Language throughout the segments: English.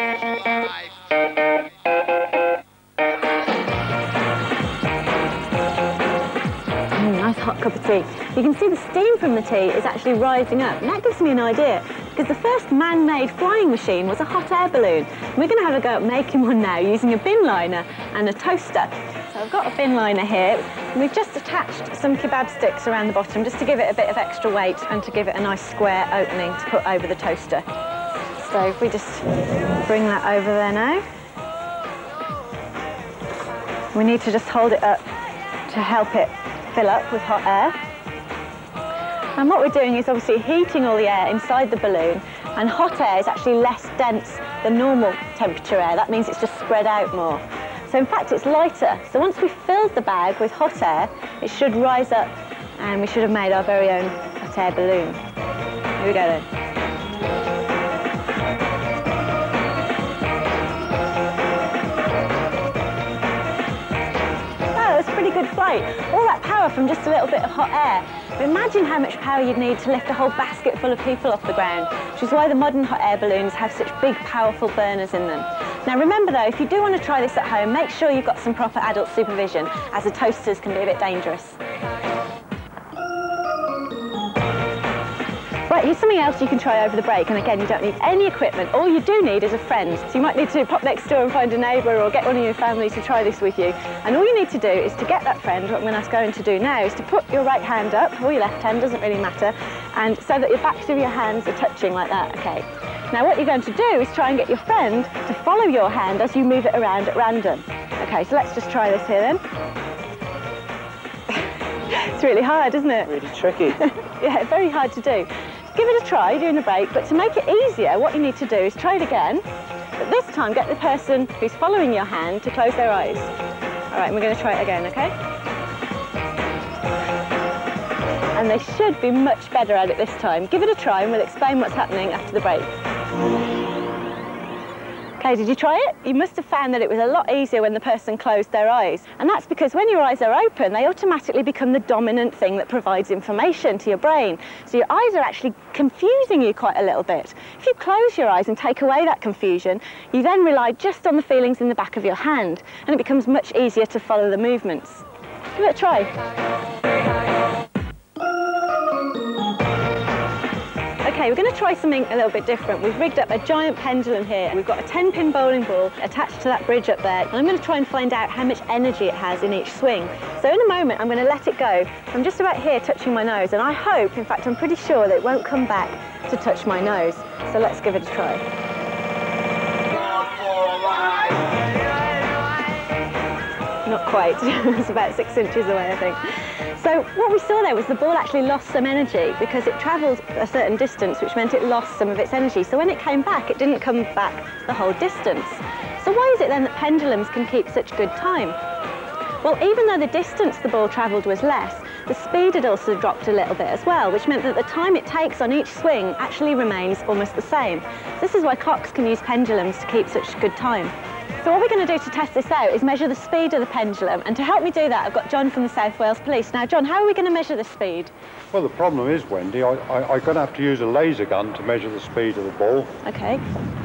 Nice hot cup of tea. You can see the steam from the tea is actually rising up, and that gives me an idea, because the first man-made flying machine was a hot air balloon. We're going to have a go at making one now using a bin liner and a toaster. So I've got a bin liner here, and we've just attached some kebab sticks around the bottom just to give it a bit of extra weight and to give it a nice square opening to put over the toaster. So if we just bring that over there now. We need to just hold it up to help it fill up with hot air. And what we're doing is obviously heating all the air inside the balloon, and hot air is actually less dense than normal temperature air. That means it's just spread out more. So in fact it's lighter. So once we've filled the bag with hot air, it should rise up and we should have made our very own hot air balloon. Here we go then. Pretty good flight. All that power from just a little bit of hot air. But imagine how much power you'd need to lift a whole basket full of people off the ground, which is why the modern hot air balloons have such big, powerful burners in them. Now remember though, if you do want to try this at home, make sure you've got some proper adult supervision, as the toasters can be a bit dangerous. Right, here's something else you can try over the break, and again, you don't need any equipment. All you do need is a friend. So you might need to pop next door and find a neighbour or get one of your family to try this with you. And all you need to do is to get that friend, what I'm going to go to do now, is to put your right hand up, or your left hand, doesn't really matter, and so that your backs of your hands are touching like that, okay. Now what you're going to do is try and get your friend to follow your hand as you move it around at random. Okay, so let's just try this here then. It's really hard, isn't it? Really tricky. Yeah, very hard to do. Give it a try during the break, but to make it easier, what you need to do is try it again, but this time get the person who's following your hand to close their eyes. All right, and we're going to try it again, okay? And they should be much better at it this time. Give it a try and we'll explain what's happening after the break. Okay, did you try it? You must have found that it was a lot easier when the person closed their eyes. And that's because when your eyes are open, they automatically become the dominant thing that provides information to your brain. So your eyes are actually confusing you quite a little bit. If you close your eyes and take away that confusion, you then rely just on the feelings in the back of your hand, and it becomes much easier to follow the movements. Give it a try. Okay, we're going to try something a little bit different. We've rigged up a giant pendulum here. We've got a 10-pin bowling ball attached to that bridge up there, and I'm going to try and find out how much energy it has in each swing. So in a moment, I'm going to let it go. I'm just about here touching my nose, and I hope, in fact, I'm pretty sure that it won't come back to touch my nose. So let's give it a try. Not quite. It's about 6 inches away, I think. So what we saw there was the ball actually lost some energy because it travelled a certain distance, which meant it lost some of its energy. So when it came back, it didn't come back the whole distance. So why is it then that pendulums can keep such good time? Well, even though the distance the ball travelled was less, the speed had also dropped a little bit as well, which meant that the time it takes on each swing actually remains almost the same. This is why clocks can use pendulums to keep such good time. So what we're going to do to test this out is measure the speed of the pendulum, and to help me do that I've got John from the South Wales Police. Now John, how are we going to measure the speed? Well, the problem is, Wendy, I'm going to have to use a laser gun to measure the speed of the ball. Okay.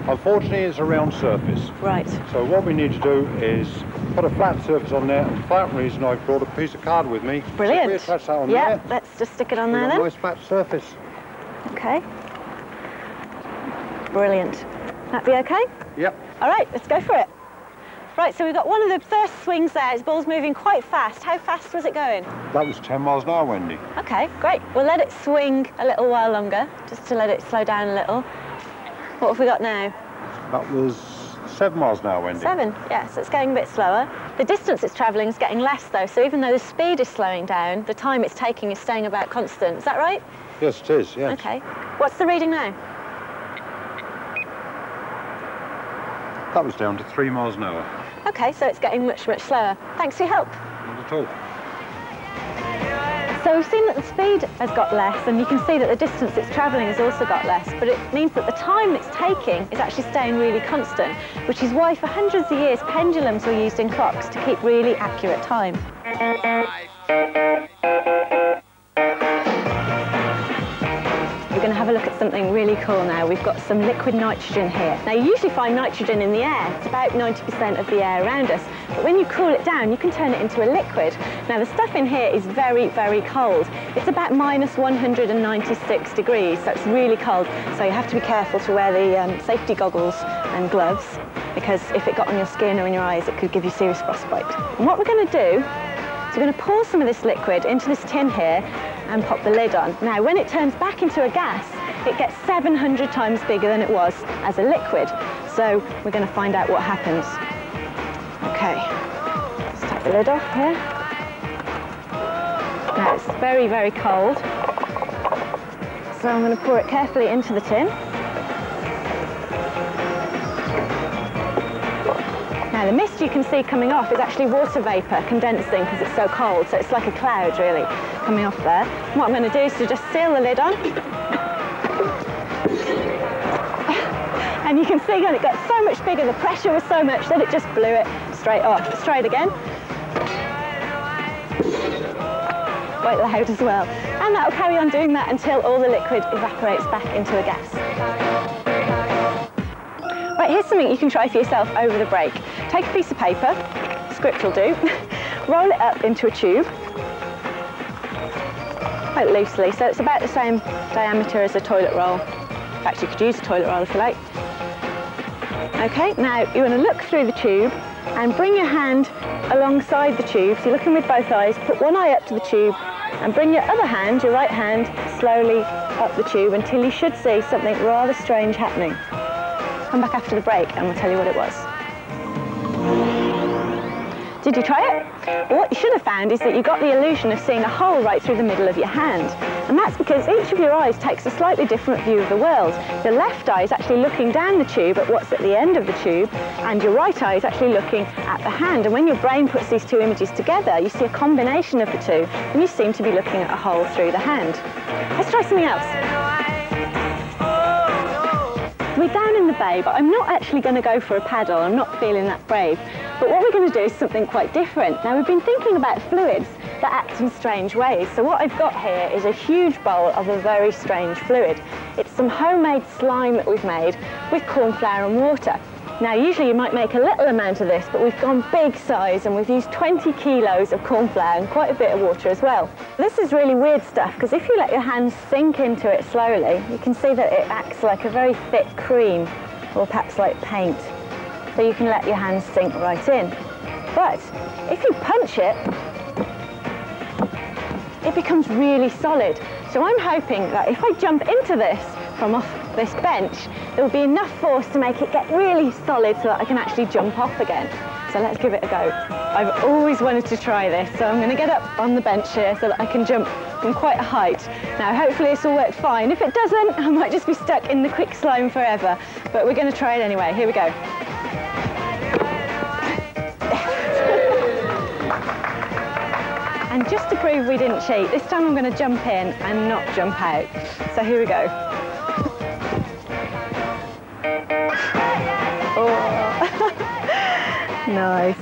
Unfortunately, it's a round surface. Right. So what we need to do is put a flat surface on there, and for that reason I've brought a piece of card with me. Brilliant. So we attach that on there. there. Let's just stick it on there a then. nice flat surface. Okay. Brilliant. That be okay? Yep. All right, let's go for it. Right, so we've got one of the first swings there. His ball's moving quite fast. How fast was it going? That was 10 miles an hour, Wendy. Okay, great. We'll let it swing a little while longer, just to let it slow down a little. What have we got now? That was 7 miles an hour, Wendy. 7, yeah, so it's going a bit slower. The distance it's travelling is getting less, though, so even though the speed is slowing down, the time it's taking is staying about constant. Is that right? Yes, it is, yes. Okay. What's the reading now? That was down to 3 miles an hour. Okay, so it's getting much, much slower. Thanks for your help. Not at all. So we've seen that the speed has got less, and you can see that the distance it's travelling has also got less, but it means that the time it's taking is actually staying really constant, which is why for hundreds of years pendulums were used in clocks to keep really accurate time. We're going to have a look at some something really cool now. We've got some liquid nitrogen here. Now, you usually find nitrogen in the air. It's about 90% of the air around us. But when you cool it down, you can turn it into a liquid. Now, the stuff in here is very, very cold. It's about minus 196 degrees, so it's really cold. So you have to be careful to wear the safety goggles and gloves, because if it got on your skin or in your eyes, it could give you serious frostbite. And what we're going to do is we're going to pour some of this liquid into this tin here and pop the lid on. Now, when it turns back into a gas, it gets 700 times bigger than it was as a liquid. So we're going to find out what happens. Okay, let's take the lid off here. Now, it's very, very cold. So I'm going to pour it carefully into the tin. Now, the mist you can see coming off is actually water vapour condensing because it's so cold, so it's like a cloud really coming off there. And what I'm going to do is to just seal the lid on. And you can see when it got so much bigger, the pressure was so much that it just blew it straight off. Let's try it again. Quite loud as well. And that will carry on doing that until all the liquid evaporates back into a gas. Right, here's something you can try for yourself over the break. Take a piece of paper, script will do, roll it up into a tube, quite loosely, so it's about the same diameter as a toilet roll. In fact, you could use a toilet roll if you like. Okay, now you want to look through the tube and bring your hand alongside the tube, so you're looking with both eyes, put one eye up to the tube and bring your other hand, your right hand, slowly up the tube until you should see something rather strange happening. Come back after the break and we'll tell you what it was. Did you try it? Well, what you should have found is that you got the illusion of seeing a hole right through the middle of your hand. And that's because each of your eyes takes a slightly different view of the world. Your left eye is actually looking down the tube at what's at the end of the tube, and your right eye is actually looking at the hand. And when your brain puts these two images together, you see a combination of the two, and you seem to be looking at a hole through the hand. Let's try something else. We're down in the bay, but I'm not actually going to go for a paddle. I'm not feeling that brave. But what we're going to do is something quite different. Now, we've been thinking about fluids that act in strange ways. So what I've got here is a huge bowl of a very strange fluid. It's some homemade slime that we've made with corn flour and water. Now, usually you might make a little amount of this, but we've gone big size and we've used 20 kilos of corn flour and quite a bit of water as well. This is really weird stuff, because if you let your hands sink into it slowly, you can see that it acts like a very thick cream, or perhaps like paint. So you can let your hands sink right in. But if you punch it, it becomes really solid. So I'm hoping that if I jump into this from off this bench, there will be enough force to make it get really solid so that I can actually jump off again. So let's give it a go. I've always wanted to try this, so I'm going to get up on the bench here so that I can jump from quite a height. Now, hopefully this will work fine. If it doesn't, I might just be stuck in the quick slime forever. But we're going to try it anyway. Here we go. And just to prove we didn't cheat, this time I'm going to jump in and not jump out. So here we go. Oh. Nice.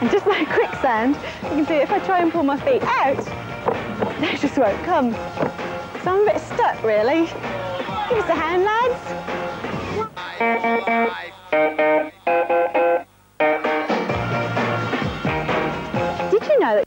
And just like quicksand, you can see if I try and pull my feet out, they just won't come. So I'm a bit stuck, really. Give us a hand, lads. Did you know that...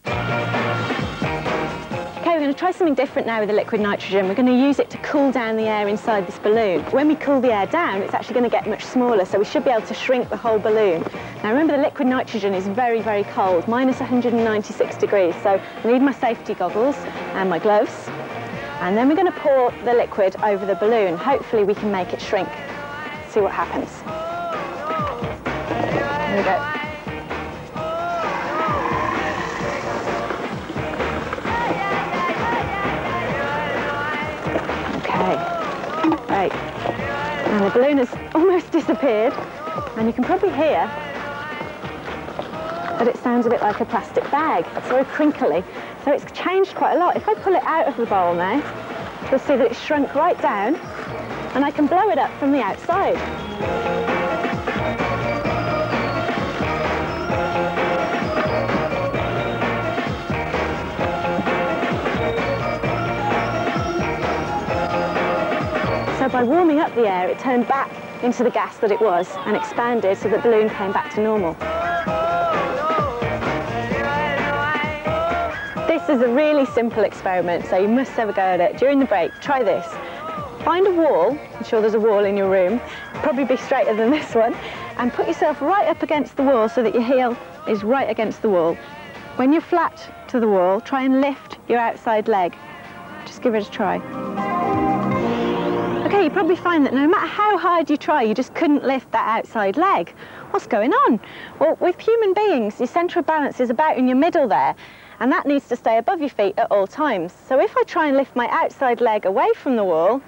Okay, we're going to try something different now with the liquid nitrogen. We're going to use it to cool down the air inside this balloon. When we cool the air down, it's actually going to get much smaller, so we should be able to shrink the whole balloon. Now remember, the liquid nitrogen is very, very cold, minus 196 degrees, so I need my safety goggles and my gloves. And then we're going to pour the liquid over the balloon. Hopefully we can make it shrink. See what happens. Here we go. Right, and the balloon has almost disappeared, and you can probably hear that it sounds a bit like a plastic bag. It's very crinkly, so it's changed quite a lot. If I pull it out of the bowl now, you'll see that it's shrunk right down, and I can blow it up from the outside. So by warming up the air, it turned back into the gas that it was and expanded so the balloon came back to normal. This is a really simple experiment, so you must have a go at it. During the break, try this. Find a wall, I'm sure there's a wall in your room, probably be straighter than this one, and put yourself right up against the wall so that your heel is right against the wall. When you're flat to the wall, try and lift your outside leg. Just give it a try. Okay, you probably find that no matter how hard you try, you just couldn't lift that outside leg. What's going on? Well, with human beings, your centre of balance is about in your middle there, and that needs to stay above your feet at all times. So if I try and lift my outside leg away from the wall,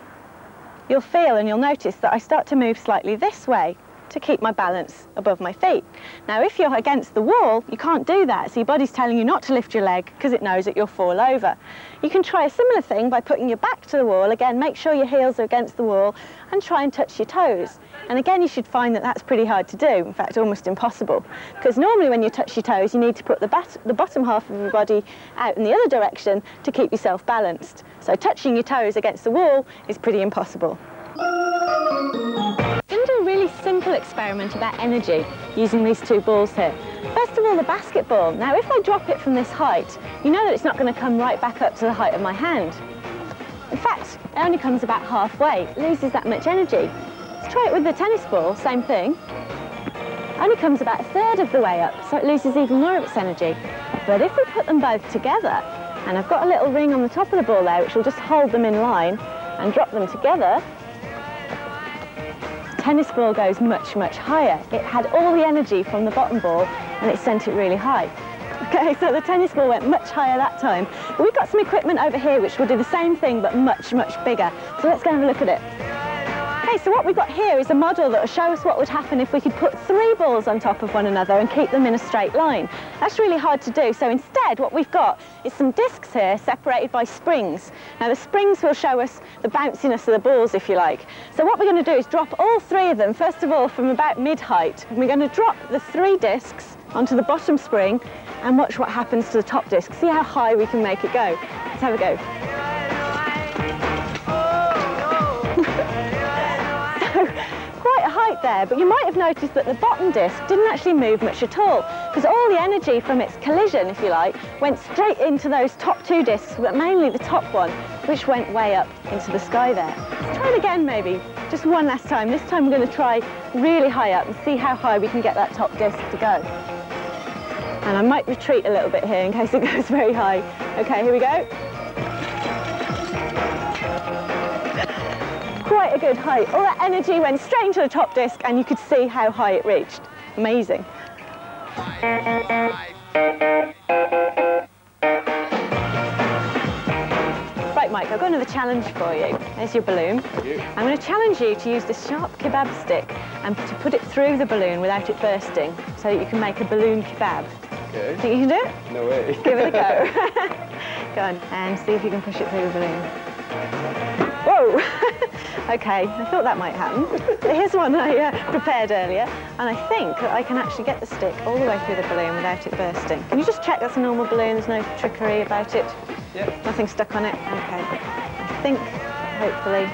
you'll feel and you'll notice that I start to move slightly this way to keep my balance above my feet. Now, if you're against the wall, you can't do that, so your body's telling you not to lift your leg because it knows that you'll fall over. You can try a similar thing by putting your back to the wall. Again, make sure your heels are against the wall and try and touch your toes. And again, you should find that that's pretty hard to do, in fact, almost impossible, because normally when you touch your toes, you need to put the bottom half of your body out in the other direction to keep yourself balanced. So touching your toes against the wall is pretty impossible. I'm going to do a really simple experiment about energy using these two balls here. First of all, the basketball. Now, if I drop it from this height, you know that it's not going to come right back up to the height of my hand. In fact, it only comes about halfway. It loses that much energy. Let's try it with the tennis ball, same thing. It only comes about a third of the way up, so it loses even more of its energy. But if we put them both together, and I've got a little ring on the top of the ball there, which will just hold them in line, and drop them together, tennis ball goes much, much higher. It had all the energy from the bottom ball and it sent it really high. Okay, so the tennis ball went much higher that time. But we've got some equipment over here which will do the same thing but much, much bigger. So let's go and have a look at it. Okay, so what we've got here is a model that will show us what would happen if we could put 3 balls on top of one another and keep them in a straight line. That's really hard to do, so instead what we've got is some discs here separated by springs. Now the springs will show us the bounciness of the balls, if you like. So what we're going to do is drop all 3 of them, first of all from about mid-height, and we're going to drop the 3 discs onto the bottom spring and watch what happens to the top disc. See how high we can make it go. Let's have a go. Quite a height there, but you might have noticed that the bottom disc didn't actually move much at all, because all the energy from its collision, if you like, went straight into those top 2 discs, but mainly the top one, which went way up into the sky there. Let's try it again maybe, just one last time. This time we're going to try really high up and see how high we can get that top disc to go. And I might retreat a little bit here in case it goes very high. Okay, here we go. Quite a good height. All that energy went straight into the top disc and you could see how high it reached. Amazing. Right, Mike, I've got another challenge for you. There's your balloon. I'm going to challenge you to use this sharp kebab stick and to put it through the balloon without it bursting so that you can make a balloon kebab. Okay. Think you can do it? No way. Give it a go. Go on, and see if you can push it through the balloon. Whoa! Okay, I thought that might happen. Here's one I prepared earlier, and I think that I can actually get the stick all the way through the balloon without it bursting. Can you just check that's a normal balloon, there's no trickery about it? Yep. Nothing stuck on it? Okay. I think, hopefully,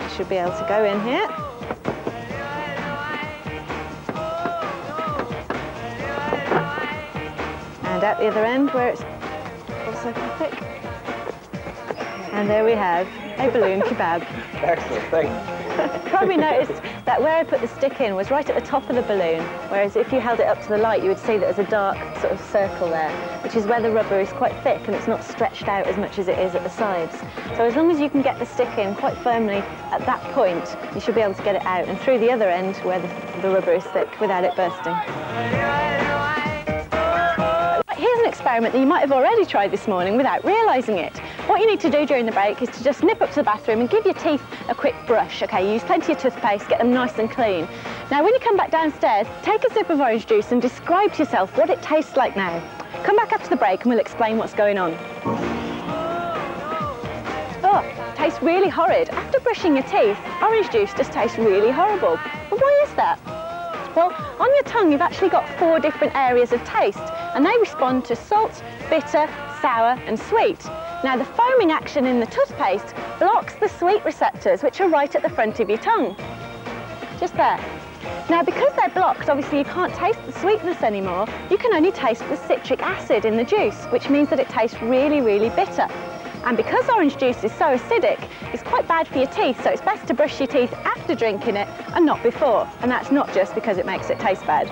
it should be able to go in here. And out the other end, where it's also quite thick. And there we have a balloon kebab. Excellent, thanks. Probably noticed that where I put the stick in was right at the top of the balloon, whereas if you held it up to the light, you would see that there's a dark sort of circle there, which is where the rubber is quite thick and it's not stretched out as much as it is at the sides. So as long as you can get the stick in quite firmly at that point, you should be able to get it out and through the other end where the rubber is thick without it bursting. Here's an experiment that you might have already tried this morning without realising it. What you need to do during the break is to just nip up to the bathroom and give your teeth a quick brush, okay? Use plenty of toothpaste, get them nice and clean. Now when you come back downstairs, take a sip of orange juice and describe to yourself what it tastes like now. Come back after the break and we'll explain what's going on. Oh, tastes really horrid. After brushing your teeth, orange juice just tastes really horrible. But why is that? Well, on your tongue you've actually got 4 different areas of taste and they respond to salt, bitter, sour and sweet. Now the foaming action in the toothpaste blocks the sweet receptors, which are right at the front of your tongue. Just there. Now because they're blocked, obviously you can't taste the sweetness anymore. You can only taste the citric acid in the juice, which means that it tastes really, really bitter. And because orange juice is so acidic, it's quite bad for your teeth, so it's best to brush your teeth after drinking it and not before. And that's not just because it makes it taste bad.